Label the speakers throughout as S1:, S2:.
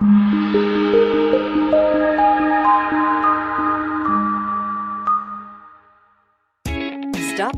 S1: Stop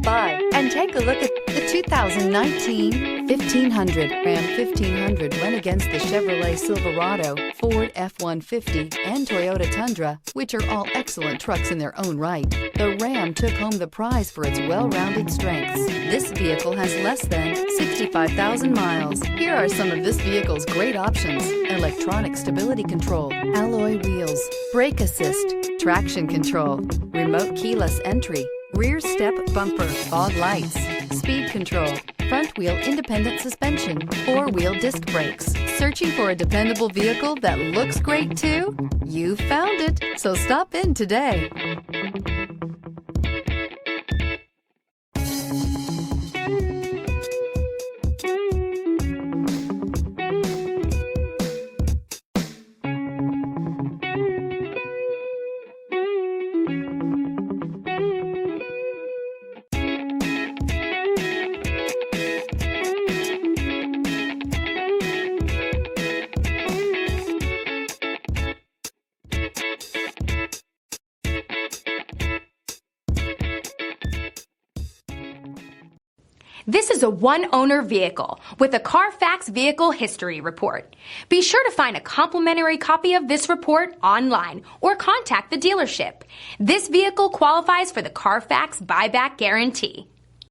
S1: by and take a look at the 2019 1500. Ram 1500 went against the Chevrolet Silverado, Ford F-150, and Toyota Tundra, which are all excellent trucks in their own right. The Ram took home the prize for its well-rounded strengths. This vehicle has less than 65,000 miles. Here are some of this vehicle's great options: electronic stability control, alloy wheels, brake assist, traction control, remote keyless entry, rear step bumper, fog lights, speed control, front wheel independent suspension, four-wheel disc brakes. Searching for a dependable vehicle that looks great too? You found it, so stop in today.
S2: This is a one-owner vehicle with a Carfax Vehicle History Report. Be sure to find a complimentary copy of this report online or contact the dealership. This vehicle qualifies for the Carfax Buyback Guarantee.